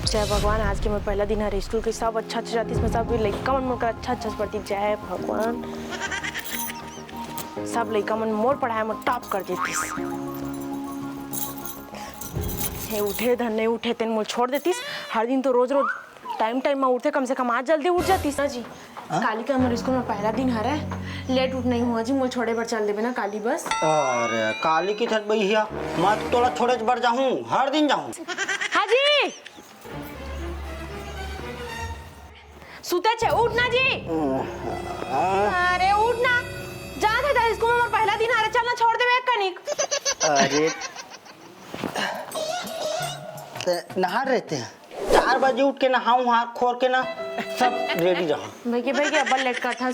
जय भगवान, आज के मैं पहला दिन है स्कूल के। सब अच्छा जाती इसमें, सब लड़का मन मोर अच्छा पढ़ती। जय भगवान, सब लड़का मन मोर पढ़ाए में टॉप कर देतीस। हे उठे धन नहीं उठे तेन मोल छोड़ देतीस। हर दिन तो रोज रोज टाइम में उठे, कम से कम आज जल्दी उठ जातीस ना जी। काली का हमारे स्कूल में पहला दिन है रे, लेट उठ नहीं हुआ जी। मोल छोड़े बर चल देबे ना काली बस। अरे काली की थक भैया, मैं तोला छोड़े बर जाऊं, हर दिन जाऊं। हाँ जी, सुते छे, उठ ना जी। अरे उठ ना, जान है था स्कूल में पहला दिन आ रहा, चलना छोड़ दे एक कनिक। अरे नहा रहते हैं, 4 बजे उठ के नहाऊं, हाथ खोल के ना सब रेडी रहूं। भाई अब लेट कर था।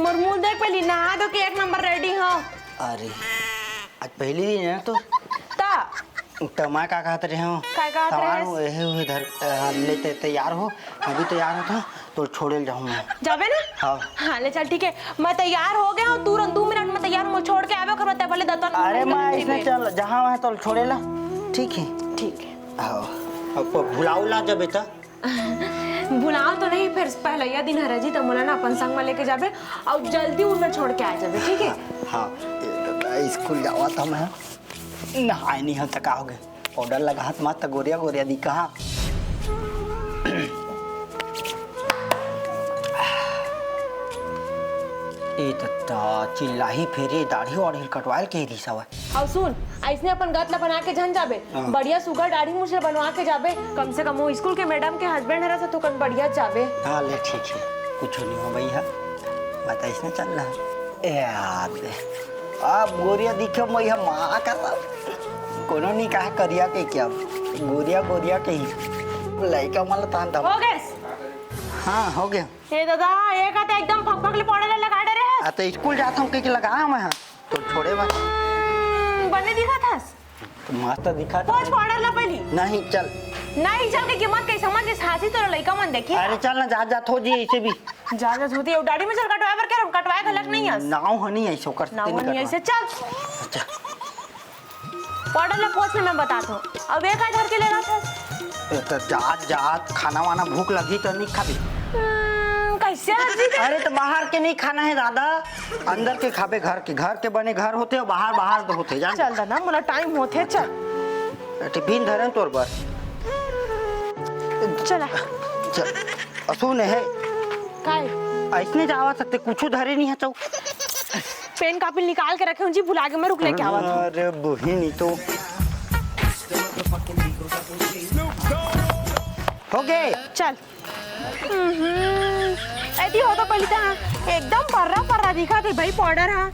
मोर मुंह देख पहली, नहा दो कि एक नंबर रेडी हो। अरे आज पहली दिन है तो मैं क्या कहते रहे हो, इधर लेते तैयार हो। अभी तैयार हो था तो छोड़े जाऊँ मैं। जाबे ना? हाँ ले चल, ठीक है। मैं तैयार हो गया हूँ, तुरंत 2 मिनट में तैयार हूँ। छोड़ के आवे कर मत भले दतन। अरे मैं इसमें चल जहाँ वहाँ तो छोड़े ला। ठीक है ठीक है। अब भुलाऊला जब बेटा भुलाओ तो नहीं, फिर पहला यह दिन है जी तो मोला ना अपन संग में लेके जाबे और जल्दी उनमें छोड़ के आ जाबे, ठीक है? हाँ स्कूल जावा था मैं, नहाए नहीं हूँ थका हो गए। पाउडर लगा हाथ मत गोरिया गोरिया दी कहाँ। चिल्लाही फेरे दाढ़ी वाढ़ी कटवाल के ही सब। और सुन, ऐसने अपन गतला बना के झन जाबे, बढ़िया सुगर दाढ़ी मुझे बनवा के जाबे। कम से कम वो स्कूल के मैडम के हस्बैंड है तो कन बढ़िया जाबे। हाँ ले ठीक है, कुछ नहीं हो भैया, बता इसने चल रहा याद। अब गोरिया दिखे मैं माँ का कोनो नहीं कहा करिया के क्या, गोरिया के ही लड़का मतलब तान था। हो गए? हाँ हो गया। हे दादा, एक आते एकदम फक ले पड़े लगा दे रे। तो स्कूल जाता हूँ कि लगा मैं तो छोड़े मैं बने दिखा था तो मस्त दिखा था। पोछ पड़े ला पहली नहीं चल के कीमत कैसे समझ के सासी तो लड़का मन देखी। अरे चल ना जात हो जी, ऐसे भी जात होती है दाढ़ी में चल कटवाए पर कर कटवाए गलत नहीं है। नाव हनी ऐसे करते नहीं ऐसे चल पड़े ला पोछ में मैं बताता हूँ। अब एक घर के ले रहा था तो जात खाना वाना भूख लगी तो नहीं खाबी। कैसे? अरे तो बाहर के नहीं खाना है दादा, अंदर के खाबे। घर के बने घर होते हो, बाहर तो होते जान। चल दादा मोला टाइम होते, चल टिफिन धरे तोर बर चला चल। असुन है काय ऐसने जावा सकते, कुछ धरे नहीं है चौ। पेन कापी निकाल के रखे हूँ जी, भुला के मैं रुक लेके आवा था। अरे बहिनी तो हो गए चल। ऐसी हो तो पहले तो एकदम पर्रा दिखा थे भाई पाउडर। हाँ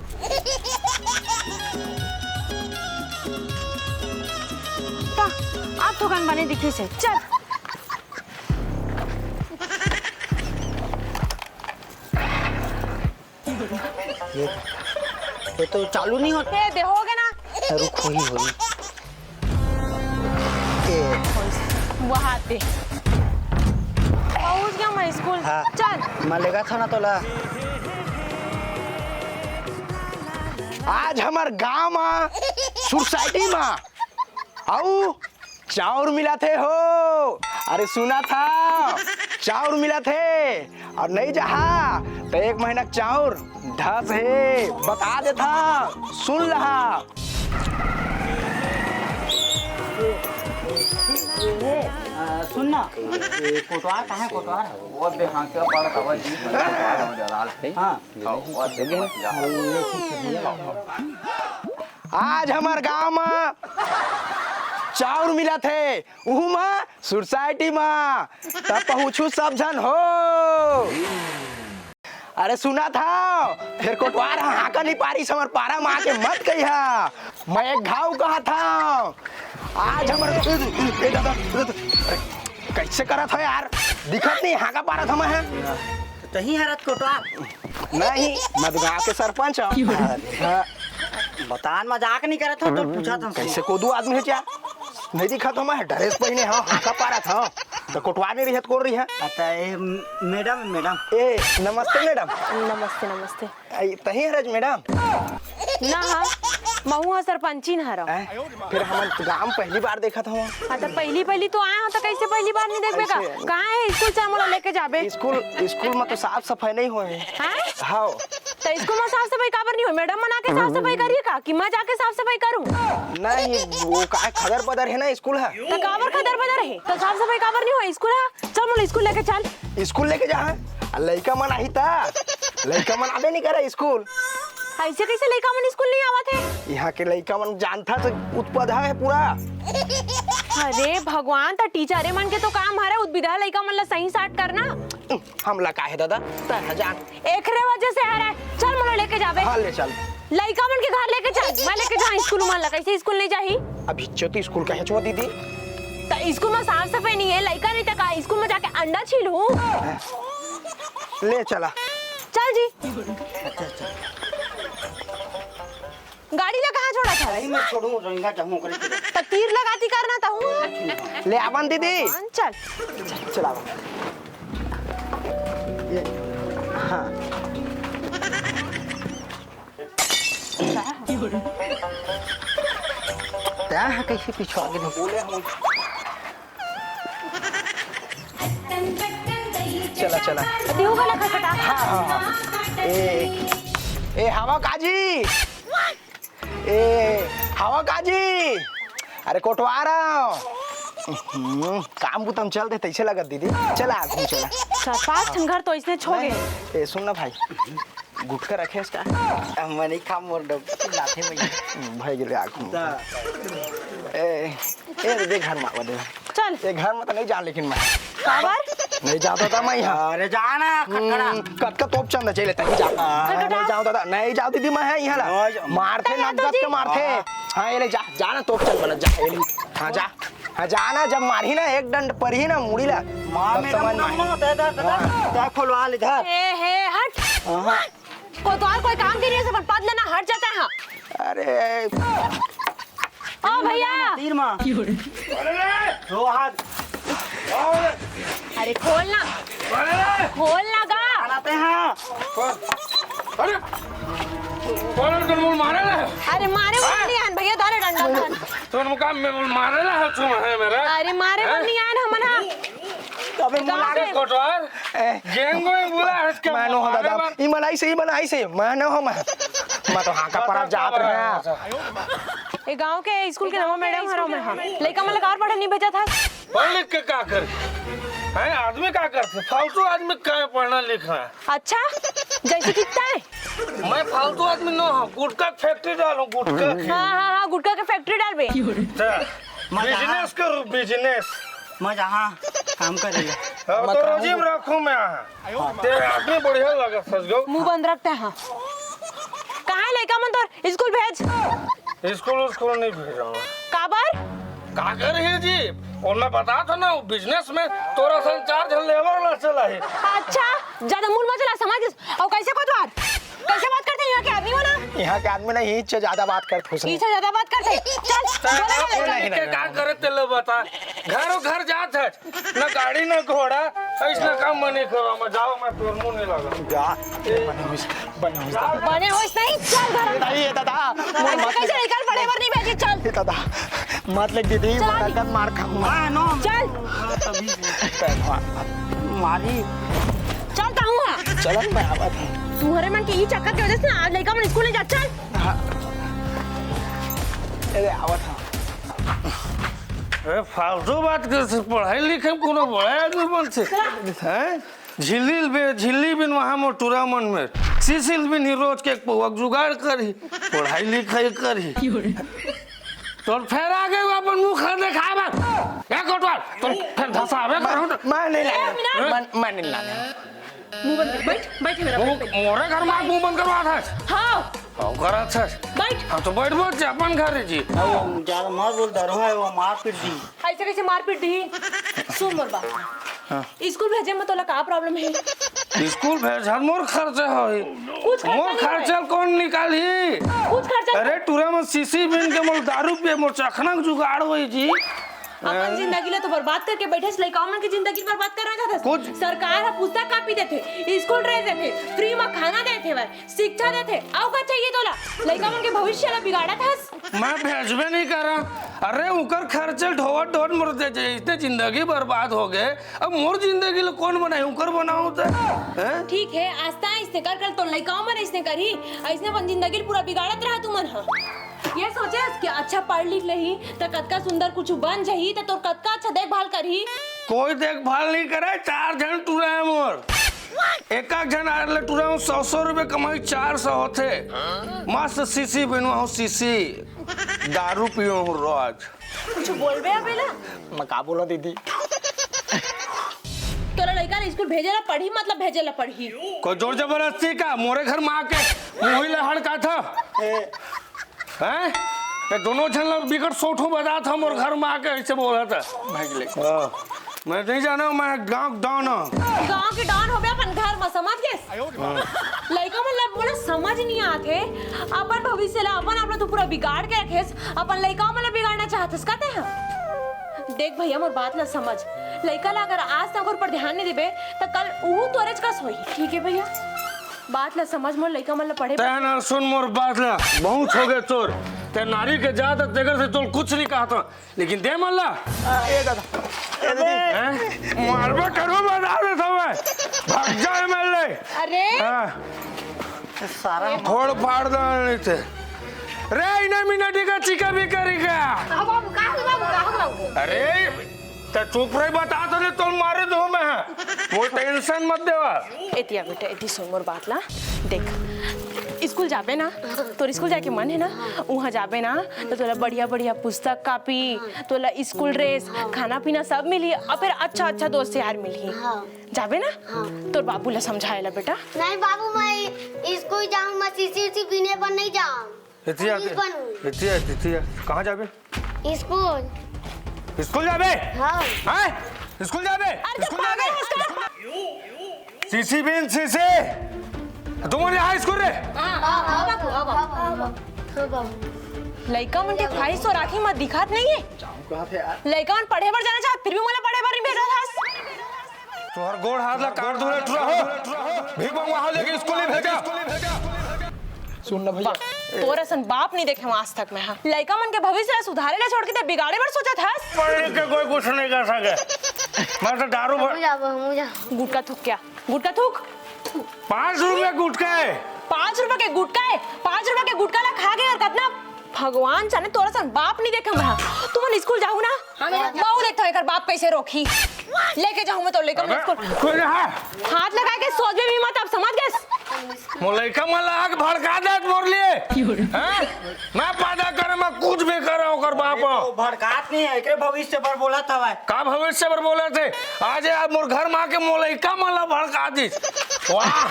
तो आप तो कन बने दिखे से चल। ये तो चालू नहीं होते। दे हो गए ना, रुक होई वहाँ पे पहुँच गया मैं स्कूल। हाँ। चल मैं लेगा था ना तोला। आज हमार गांव में सोसाइटी में आओ चाउर मिला थे हो। अरे सुना था चाउर मिला थे और नहीं जहा तो 1 महीना चाउर 10 है, बता दे था सुन रहा। सुनना कोटवार कहाँ है? कोटवार वो बेहां के पड़ता हुआ जी जलाल थे। हाँ और जगह आज हमार गांव में चाउर मिला थे, उहू में सोसाइटी में तब पहुँचू सब जन हो। अरे सुना था फिर कोटवार हाँका नहीं पारी समर पारा माँ के मत कहिया, मैं एक घाव कहा था। आज हमारे कैसे करा था यार, दिखत नहीं हाँका पारा था मैं। तही है रत कोटवार नहीं, मधुगांव के सरपंच बतान मजाक नहीं करे था तो पूछा था कैसे कोदू आदमी है क्या नहीं दिखा तो मैं ड्रेस पहने हाँ हाँका पारा था तो कोटवा नहीं रही कौन रही है। अच्छा मैडम ए नमस्ते मैडम। नमस्ते। तही है रज मैडम ना हाँ महू हा सरपंची न हरा। फिर हम गांव पहली बार देखा था वहाँ। हाँ तो पहली तो आया हो तो कैसे पहली बार नहीं देखबे का? ऐसे। कहाँ है स्कूल से मोला लेके जाबे? स्कूल में तो साफ सफाई नहीं हुए हैं? हाँ तो स्कूल में साफ सफाई काबर नहीं हो? मैडम मना के साफ सफाई करिए का कि मैं जाके साफ सफाई करूँ? नहीं वो का खदर बदर है ना स्कूल है। तो काबर खदर बदर है तो साफ सफाई काबर नहीं हो? स्कूल है, चल मोला स्कूल लेके चल। स्कूल लेके जा लड़का मन आई था, लड़का मन आबे नहीं करे स्कूल। ऐसे कैसे लड़का मन स्कूल नहीं आवत है? यहाँ के लड़का मन जानता तो उत्पदा है पूरा। अरे भगवान, तो टीचरे मन के तो काम हरे उद्विदा लड़का मन ला सही साट करना। हमला का है दादा जान एकरे वजह से हरा। चल मोला लेके जाबे। हाँ ले चल। लड़का मन के घर लेके चल, मैं लेके जा स्कूल मन ला। कैसे स्कूल नहीं जाही? अभी चौथी स्कूल का है छो दीदी। तो स्कूल में साफ सफाई नहीं है, लड़का नहीं तक स्कूल में जाके अंडा छीलूं? ले चला चल जी। गाड़ी ला कहाँ छोड़ा था? मैं छोड़ू रोइंगा जाऊं करे। तो तीर लगाती करना था हूँ। ले आवन दीदी चल चला ये हाँ क्या है कैसे पीछे आगे नहीं बोले हम। चला चला दियो गला खटखटा। हाँ ए हवा काजी ए हवा काजी अरे कोटवा रहा हूँ। काम बुतम चल दे तैसे लगत दीदी। चला घूम चला चार पांच घर तो इसने छोड़े। ए सुन ना भाई गुटका रखे इसका मनी खा मोर डब लाथे भैया भाई गेले आगू ए दे घर में आवा दे। चल ए घर में तो नहीं जान लेकिन मैं काबर नहीं जाता था मैं यहाँ। अरे जाना खटखड़ा कट का तोप चंद चले तभी जा नहीं जाओ दादा नहीं जाओ दीदी मैं है यहाँ ला मारते नाच गात के मारते। हाँ ये ले जा जाना तोप चंद बना जा ये ले हाँ जा हाँ जाना जब मारी ना एक दंड पर ही ना मुड़ी ला मां मेरा मुंह दे खोलवा ले इधर। हे हट। कोई तो और कोई काम के नहीं है, सब पद लेना हट जाता है। अरे ओ भैया तीर मां दो हाथ अरे खोलना गा। आते हैं। अरे कौन तुम मारे ना? अरे मारे वो नहीं आन भैया दाले डंडा। तुम मुकाम में मारे ना है तुम है मेरा। अरे मारे वो नहीं आन हमना। तबे मुलाके कोटवार गेंग में बोला है इसके मैं नो दादा ई मलाई से मैं न हो मैं तो हाँ का पर जात रहे। ये गांव के स्कूल के नवा मैडम हरो मैं। हां लड़का मन लगा पढ़े नहीं भेजा था। पढ़ लिख के क्या कर है आदमी क्या करते फालतू आदमी क्या पढ़ना लिखना है। अच्छा जैसे कितना है? मैं फालतू आदमी न हूँ गुटका फैक्ट्री डालूं गुटका। हाँ गुटका के फैक्ट्री डाल बे। बिजनेस करूँ बिजनेस मैं जहां काम करेगा अब तो रोजी में रखूं मैं यहाँ तेरे आदमी बढ़िया लगा सच गो मुंह बंद रखते हैं। कहाँ है लड़का मन तो स्कूल भेज। स्कूल नहीं भेज रहा हूँ काबर का कर है जी और मैं बता था ना बिजनेस में तोरा संचार झल लेबर ना चला है। अच्छा ज्यादा मूल मत चला समझ। और कैसे को द्वार कैसे बात करते हैं यहाँ के आदमी हो ना? यहाँ के आदमी नहीं इससे ज्यादा बात करते इससे ज्यादा बात करते। चल नहीं क्या करे तेरे बता घरों घर जात है न गाड़ी न घोड़ा ऐसा काम मैं नहीं करो मैं जाओ मैं तोर मुंह नहीं लगा बने हो नहीं। चल घर नहीं दादा कैसे निकल पड़े पर नहीं भेजी। चल दादा मत लग दीदी मैं मार खाऊंगा। हां नो चल मारी चलता हूँ। चल मैं आवा था तुम्हारे मन की ये चक्कर की वजह से ना आज लड़का मन स्कूल नहीं जा। चल अरे आवा था फालतू बात कर पढ़ाई लिखाई में कोनो बड़ा आदमी बन से हैं झिल्ली बिन वहाँ मोटूरा मन में सीसिल बिन ही रोज के पौक जुगाड़ करी पढ़ाई लिखाई करी तो फिर आगे अपन मुंह खा देखा बा क्या कोटवाल तो फिर धसावे करूं मैं नहीं लाने मैं नहीं लाने। मुंह बंद कर बैठ मेरा मोरे घर में मुंह बंद करवा था। हाँ करा था बैठ। हाँ तो बैठ बैठ अपन घर जी ज्यादा मत बोल डरो है वो मार पीट दी ऐसे कैसे मार पीट दी? सुन मोर बात स्कूल भेजे में तो का प्रॉब्लम है? स्कूल भेज मोर खर्चा है कुछ मोर खर्चा कौन निकाली कुछ खर्चा अरे टूरा में सीसी बिन के मोर दारू पे मोर चखना जुगाड़ होई जी अपन जिंदगी ले तो बर्बाद करके बैठे लड़का मन की जिंदगी बर्बाद करना चाहता कुछ- सरकार पुस्तक कापी देते, स्कूल ड्रेस देते, फ्री में खाना देते, शिक्षा देते, और क्या चाहिए तोला? लड़का मन के भविष्य ला बिगाड़ा था। मैं भेजबे नहीं कर रहा। अरे उकर खर्चे ढोवट ढोवट मरते जाए, इतने जिंदगी बर्बाद हो गए। अब मोर जिंदगी लो कौन बनाए? उकर बनाओ तो हैं? ठीक है, आस्था इसने कर कल तो लड़का मन इसने करी, इसने अपन जिंदगी पूरा बिगाड़त रहा तुमन हा। ये सोचे कि अच्छा पढ़ लिख लही तो कतका सुंदर कुछ बन जाही तो तोर कतका अच्छा देखभाल करही। कोई देखभाल नहीं करे। 4 जन टूरा है मोर, एक जन आले टूरा हूँ। 100 रुपए कमाई 400 होते। मस्त सीसी बनवा हूँ, सीसी दारू पियो हूँ रोज। कुछ बोलबे अबेला? मैं का बोला दीदी? तोरा लड़का ने स्कूल भेजेला पढ़ी मतलब भेजेला पढ़ी। कोई जोर जबरदस्ती का? मोरे घर में आके मुही लहड़ का था हैं? ये दोनों जन लोग बिगड़ सोठो बजा था मोर घर में आके ऐसे बोला था। हाँ, मैं नहीं जाना, मैं गाँव डॉन हूँ। गांव के डॉन हो गया अपन घर में, समझ गए? लड़का मतलब बोला समझ नहीं आते अपन भविष्य ला अपन अपना तो पूरा बिगाड़ के रखेस, अपन लड़का मतलब बिगाड़ना चाहतेस कहते हैं। देख भैया मोर बात ला समझ, लड़का ला अगर आज तक और पर ध्यान नहीं देबे तो कल वो तोरेज का सोई। ठीक है भैया, बात ला समझ, मोर लड़का मतलब पढ़े। तेना सुन मोर बात ला, बहुत हो गए तोर। ते नारी के जात तेगर से तोर कुछ नहीं कहा था, लेकिन दे मल्ला मारबा करो बता दे था मैं। भाग जाए मल्ले। अरे सारा फोड़ फाड़ दो नहीं थे रे। इन्हें मिनटी का चिका भी करेगा। बाबू का बाबू। अरे ते चुप रही, बता तो नहीं तो मारे दो मैं। वो टेंशन मत देवा। एतिया बेटा एती सुन मोर बात ला। देख स्कूल जाबे ना, तोर स्कूल जाके मन है ना, वहाँ जाबे ना तो तोला बढ़िया बढ़िया पुस्तक कापी, तोला स्कूल ड्रेस, खाना पीना सब मिली और फिर अच्छा अच्छा दोस्त यार मिली। जाबे ना? तोर बाबू ला समझाएला बेटा। नहीं बाबू, मैं स्कूल जाऊँ, मैं सीसी पीने पर नहीं जाऊँ। इतिया इतिया इतिया कहाँ जाबे? स्कूल जाबे? हाँ। हैं? स्कूल जाबे? अरे स्कूल पागल जाबे? है उसका। सीसी बिन सीसी तुम्हारे हाई स्कूल रे। हाँ बाबू। लड़का मन के ख्वाहिश तो राखी मत दिखात नहीं है। कहाँ थे यार? लड़का मन पढ़े बर जाना चाहत, फिर भी मला पढ़े बर नहीं भेजा था। तोहर गोड़ हाथ ला काट दूरे टुरा हो। भीख मंगवा हो लेके स्कूल ही भेजा। सुन ना भैया, तोर असन बाप नहीं देखे आज तक मैं। हाँ लड़का मन के भविष्य सुधारे ले छोड़ के ते बिगाड़े बर सोचा था। पढ़ के कोई कुछ नहीं कर सके। मैं तो दारू मुझे गुटका थूक क्या? गुटका थूक। 5 रुपए गुटका है। 5 रुपए के गुटका है, 5 रुपए के गुटका ला खा गए और कितना भगवान जाने तोरा सन बाप नहीं देखे मैं। तुम स्कूल जाऊ ना, बाऊ देखता है कर बाप कैसे रोकी। लेके जाऊं मैं तो लेकर मैं स्कूल। कोई रहा हाथ लगा के सोच भी मत, अब समझ गए? मोलैका मला आग भड़का दे मोर लिए। हैं? मैं पैदा करे, मैं कुछ भी करे ओकर बाप। भड़कात नहीं है, एकरे भविष्य पर बोला था भाई। का भविष्य पर बोले थे? आज आप मोर घर में आके मोलैका मला भड़का दी। वाह,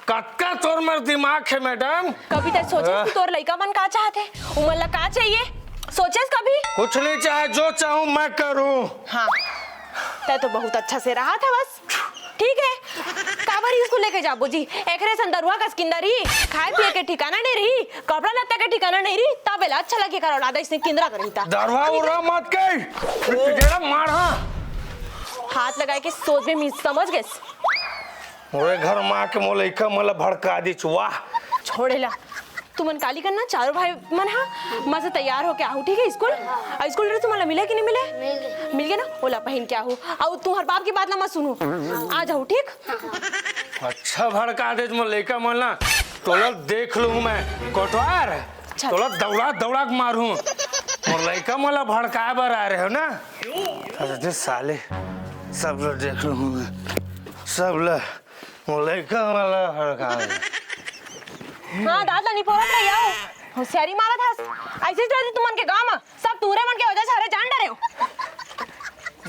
कतका तोर मेर दिमाग है मैडम। कभी तक सोचे कि तोर लड़का मन का चाहते? उमर ला का चाहिए? सोचेस कभी? कुछ नहीं चाहे, जो चाहूं मैं करूं। हाँ तै तो बहुत अच्छा से रहा था बस। ठीक है, काबर स्कूल लेके जाबो जी। एकरे संदरुआ का स्किंदरी, खाए पिए के ठिकाना नहीं रही, कपड़ा लत्ता के ठिकाना नहीं रही, तब बेला अच्छा लगे कर औलादा इसने किंदरा करी था। दरवा उड़ा मत के तेरा मार। हाथ लगाए के सोच में मिस समझ गए। मोरे घर में आके मोलैका मला भड़का दी। वाह, छोड़ेला तुमन काली करना चारों भाई मन। हाँ मजे तैयार हो के आहू, ठीक है? स्कूल स्कूल ड्रेस तुम्हारा मिले कि नहीं मिले? मिल गए ना? ओला पहन के आहू। और तू हर बाप की बात ना मत सुनो, आ जाओ ठीक? अच्छा भड़का दे मोलैका मला। तोला देख लूं मैं कोटवार, तोला दौड़ा दौड़ा के मारूं। मोलैका मला भड़का बर आ रहे हो ना? अरे साले सब लोग देख लूं, सब लोग मोलैका मला भड़का। हाँ दादा नहीं पोरत रही आओ, होशियारी मारा था। ऐसे ही तुमन के गांव में सब तूरे मन के वजह से हरे जान डरे हो।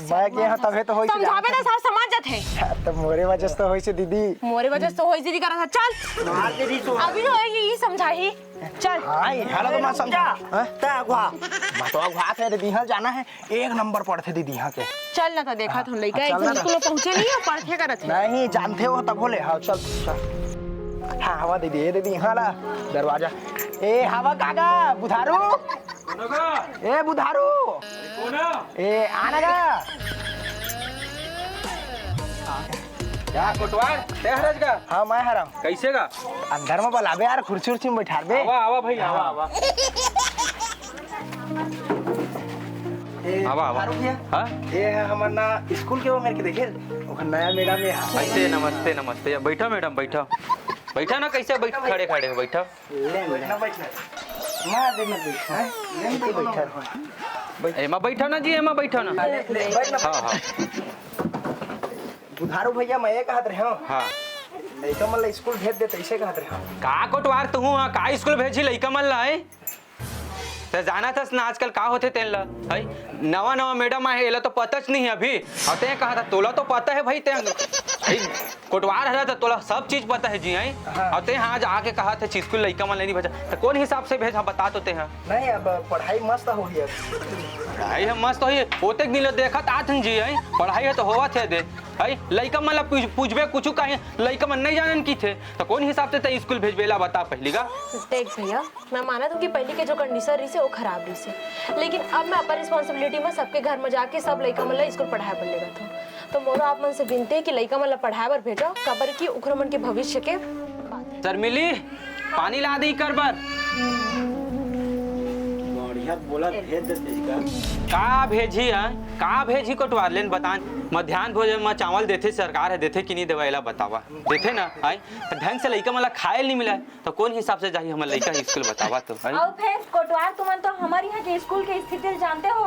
मैं के यहाँ तबे तो होई से समझावे ना सब समझ जाते हैं। तो मोरे वजह से तो होई से दीदी। मोरे वजह से होई दीदी करा था। चल मार दीदी तो अभी तो ये समझाई। चल हां हाला तो मैं समझा। ता अगवा तो अगवा थे दीदी, यहाँ जाना है 1 नंबर पढ़ते दीदी यहाँ के। चल ना तो देखा तुम लइका एक स्कूल पहुंचे नहीं है, पढ़ते करत है। नहीं जानते हो तब बोले। हाँ चल चल। हाँ हवा दीदी, ये दीदी यहाँ ला दरवाजा। ए हवा काका बुधारू, ए बुधारू ए आना का क्या कोटवार ते हरज का हाँ मैं हरा हूँ कैसे का अंदर में बुलाबे यार कुर्सी उर्सी में बैठा बे आवा आवा भाई आवा आवा आवा आवा हाँ ये है हमारा ना स्कूल के वो मेरे के देखे वो नया मैडम है ऐसे नमस्ते नमस्ते बैठो मैडम बैठो बैठा ना कैसे बैठ खड़े खड़े हो बैठो ले बैठना बैठना मां दे मत बैठ हां नहीं तो बैठा रहो एमा बैठो ना जी एमा बैठो ना बैठना हाँ हाँ बुधारू भैया मैं ये कहत रहे हूं हाँ लइका मन स्कूल भेज दे ऐसे कहत रहे हूं का कोटवार तू का स्कूल भेजी लइका मन ला है ते जाना था ना आजकल का होते तेन ला है नवा नवा मैडम आए एला तो पताच नहीं है अभी और ते कहा था तोला तो पता है भाई ते कोटवार है तो तोला सब चीज पता है जी है और ते आज आके कहा थे स्कूल लइका मन नहीं भेजा तो कौन हिसाब से भेजा बता तो ते हैं नहीं अब पढ़ाई मस्त हो गई पढ़ाई है मस्त होई ओते दिन देखत आथन जी है पढ़ाई है तो होवा थे दे है लइका मन ला पूछबे कुछ कहे लइका मन नहीं जानन की थे तो कौन हिसाब से ते स्कूल भेजबेला बता पहली का देख भैया मैं माना था कि पहले के जो कंडीशन रही से वो खराब रही से लेकिन अब मैं अपन रिस्पांसिबिलिटी में सबके घर में जाके सब लइका मन ला स्कूल पढ़ाए पर लेगा था तो मोरो आप मन से विनती है कि लइका मन ला पढ़ाए पर भेजो कबर की उखर मन के भविष्य के शर्मिली पानी ला दी कर बर बढ़िया बोला भेज दे का भेजी है का भेजी कोटवार लेन बता मध्याह्न भोजन में चावल देते सरकार है देते कि नहीं देवाला बतावा देते ना आई तो ढंग से लइका मला खाए नहीं मिला तो कौन हिसाब से जाही हमर लइका स्कूल बतावा तो आई और फिर कोटवार तुमन तो हमारे यहाँ के स्कूल के स्थिति जानते हो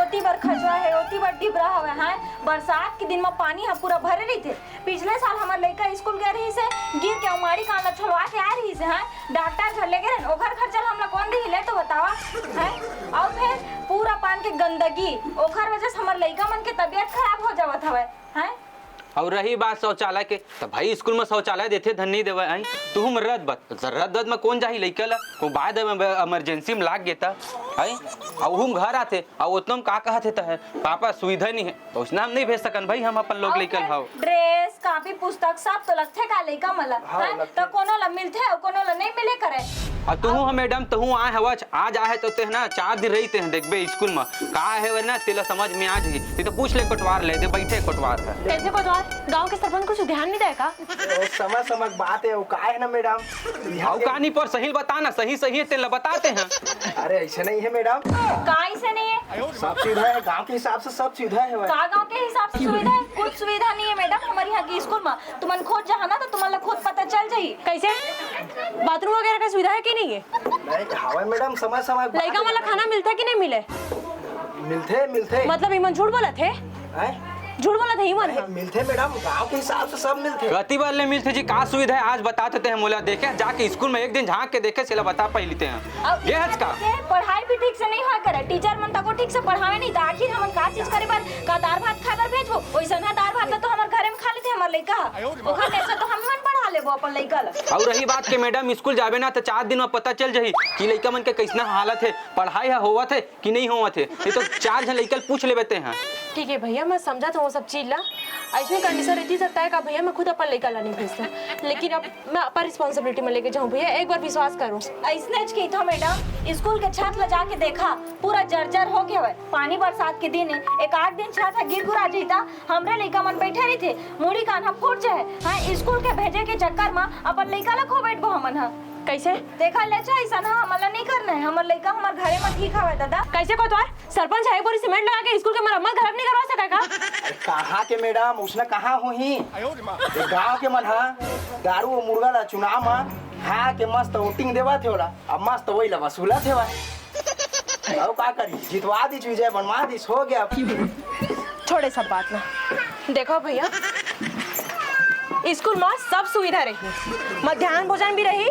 ओती बार खचवा है ओती बार डिबरा हवे हैं बरसात के दिन में पानी है पूरा भरे रही थे पिछले साल हमार लइका स्कूल गए रही से गिर के उमारी कान ला छोड़वा के आ रही से हैं डॉक्टर घर ले गए ओखर खर्चा हमला कौन दी ले तो बतावा हैं और फिर पूरा पान के गंदगी ओखर वजह से हमार लइका मन के तबीयत खराब हो जावत हवे हैं और रही बात शौचालय के तो भाई स्कूल में शौचालय देते धन नहीं देवा आई तुम रद्द में कौन जाही लइका ला को बाद इमरजेंसी में लाग गेता आई और हम घर आते और उतना का कहते तो है पापा सुविधा नहीं है तो उसने हम नहीं भेज सकन भाई हम अपन लोग लइका हाउ ड्रेस कापी पुस्तक सब तो लगथे का लइका मला हैं तो कोनो ला मिलथे और कोनो ला नहीं मिले करे और तू हम मैडम तू आए हवा आज आए तो ते ना 4 दिन रही ते देखबे स्कूल में का है ना तेला समझ में आज ही ते तो पूछ ले कोटवार ले दे बैठे कोटवार है कैसे कोटवार गांव के सरपंच कुछ ध्यान नहीं देगा समझ समझ बात है वो का है ना मैडम हाउ कहानी पर सही बताना सही सही है तेला बताते हैं अरे ऐसे नहीं है मैडम काई से नहीं है सब सुविधा है गांव के हिसाब से सब सुविधा है का गांव के हिसाब से सुविधा है कुछ सुविधा नहीं है मैडम हमारे यहाँ की स्कूल में तुमन खोज जहाँ ना तो तुम्हारा खुद पता चल जाई कैसे बाथरूम वगैरह का सुविधा है कि नहीं है नहीं हवा मैडम समय समय लइका मन ला खाना मिलता है कि नहीं मिले मिलते मतलब इमन झूठ बोला थे झूठ बोला था इमन मिलते मैडम गांव के हिसाब से सब मिलते गति वाले मिलते जी का सुविधा है आज बताते हैं मोला देखे जाके स्कूल में एक दिन झांक के देखे सिला बता पहलते हैं ये है का पढ़ाई भी ठीक से नहीं हुआ करे टीचर मन तको ठीक से पढ़ावे नहीं तो आखिर हम का चीज करे पर का दाल भात खाकर भेजो वैसा ना दाल भात तो हमारे घरे में खा लेते हमार लइका ओखर जैसा तो हम मन पढ़ा लेबो अपन लइका ला और रही बात के मैडम स्कूल जाबे ना तो 4 दिन में पता चल जाही कि लइका मन के कैसना हालत है पढ़ाई है होवा थे कि नहीं होवा थे ये तो 4 जन लइका पूछ लेते हैं ठीक है भैया मैं समझा था वो सब चीज ला ऐसी कंडीशन रहती सकता है का भैया मैं खुद अपन लेकर ला नहीं भेजता लेकिन अब मैं अपन रिस्पांसिबिलिटी में लेके जाऊँ भैया एक बार विश्वास करो ऐसने की था मैडम स्कूल के छत ला जाके देखा पूरा जर्जर हो गया है पानी बरसात के दिन एक आध दिन छत गिर गुरा जीता हमरे लइका मन बैठे रही थे मुड़ी कान हम फूट जाए हाँ स्कूल के भेजे के चक्कर में अपन लइका ला खो बैठबो हमन हा कैसे देखा ले चाहे ऐसा ना हमला नहीं करना है हमर लइका हमर घरे में ठीक हवे दादा कैसे कोतवार सरपंच है बोरी सीमेंट लगा के स्कूल के मरम्मत खराब नहीं करवा सका का कहाँ के मैडम उसने कहाँ हो ही गाँव के मन हा दारू और मुर्गा ला चुनाव में हाँ के मस्त वोटिंग देवा थे ओला अब मस्त वही ला वसूला थे और का करी जितवा दी विजय बनवा दी हो गया छोड़े सब बात ना देखो भैया स्कूल में सब सुविधा रही मध्याह्न भोजन भी रही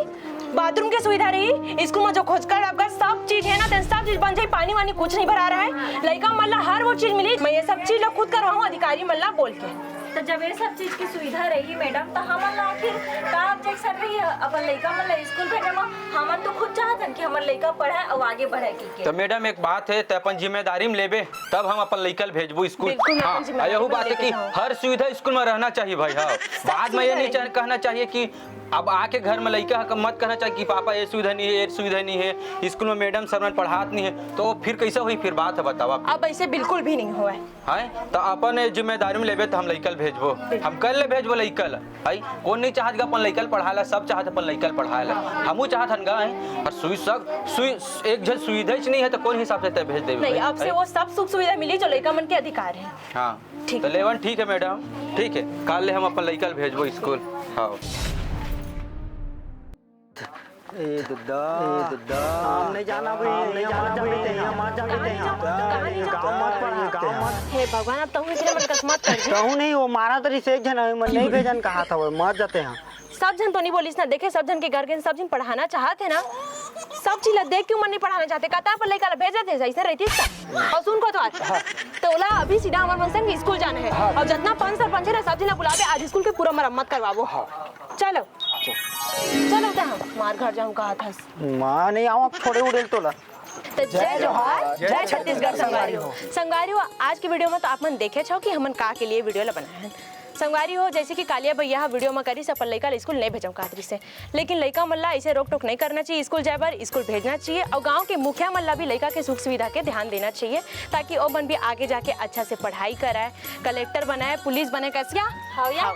बाथरूम की सुविधा रही स्कूल में जो खोजकर आपका सब चीज है ना तो सब चीज बन जाए पानी वानी कुछ नहीं भरा रहा है लइका मल्ला हर वो चीज मिली मैं ये सब चीज खुद करवाऊँ अधिकारी मल्ला बोल के तो जब ये सब चीज की सुविधा रही मैडम तो हमन ला आखिर का ऑब्जेक्शन रही है अपन लड़का मन ला स्कूल भेजे में हमन तो खुद चाहतन कि हमर लड़का पढ़े और आगे बढ़े के तो मैडम एक बात है तो अपन जिम्मेदारी में लेबे तब हम अपन लड़का भेजबो स्कूल। बिल्कुल मैं हाँ अपन जिम्मेदारी यही में बात है लेके कि जाऊँ। हर सुविधा स्कूल में रहना चाहिए भाई। हाँ बाद में ये नहीं कहना चाहिए कि अब आके घर में लड़का का मत कहना चाहिए कि पापा ये सुविधा नहीं है ये सुविधा नहीं है स्कूल में मैडम सर में पढ़ात नहीं है तो फिर कैसे हुई फिर बात है बताओ आप। अब ऐसे बिल्कुल भी नहीं हुआ है। है तो अपन जिम्मेदारी में लेबे तो हम लड़कल भेजबो हम कल ले भेजबो लड़कल है कौन नहीं चाहत गा अपन लड़कल पढ़ाला सब चाहत अपन लड़कल पढ़ाला हमू चाहत हन गा है और सुई एक जल सुविधा ही नहीं है तो कौन हिसाब से भेज देबे नहीं अब से वो सब सुख सुविधा मिली जो लड़का मन के अधिकार है। हाँ ठीक तो लेवन ठीक है मैडम ठीक है कल ले हम अपन लड़कल भेजबो स्कूल। हाँ ए दुद्दा हम नहीं जाना भाई नहीं जाना हे भगवान अब तहु इतने मन कसमत कर दी। कहूँ नहीं वो मारा तो एक जन है मन नहीं भेजन कहा था वो मर जाते हैं। सब जन तो नहीं बोलिस ना देखे सब जन के घर के सब जन पढ़ाना चाहते ना सब चीज देख क्यों मन नहीं पढ़ाना चाहते कहता पर लेकर भेजे थे ऐसे रहती और सुन को तो ओला अभी सीधा हमारे मन संग स्कूल जाना है और जितना पंच सरपंच है ना सब जिला बुलावे आज स्कूल के पूरा मरम्मत करवाओ। चलो चलो तो हम मार घर जाऊँ कहा था माँ नहीं आओ छोड़े उड़ेल तोला तो जय जोहार जय छत्तीसगढ़ संगवारियों। संगवारियों आज की वीडियो में तो आप मन देखे छो कि हमन का के लिए वीडियो ला बनाए हैं। संगवारी हो जैसे कि कालिया भैया वीडियो में करी सब लड़का स्कूल नहीं भेजो कातरी से लेकिन लड़का मल्ला ऐसे रोक टोक नहीं करना चाहिए स्कूल जाए बार स्कूल भेजना चाहिए और गांव के मुखिया मल्ला भी लड़का के सुख सुविधा के ध्यान देना चाहिए ताकि वो मन भी आगे जाके अच्छा से पढ़ाई कराए कलेक्टर बनाए पुलिस बने कैसिया। हाँ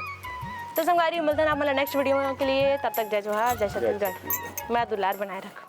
तो संगवारी मिलते हैं आप मतलब नेक्स्ट वीडियो के लिए तब तक जय जोहार जय छत्तीसगढ़ मैं दुलार बनाए रख।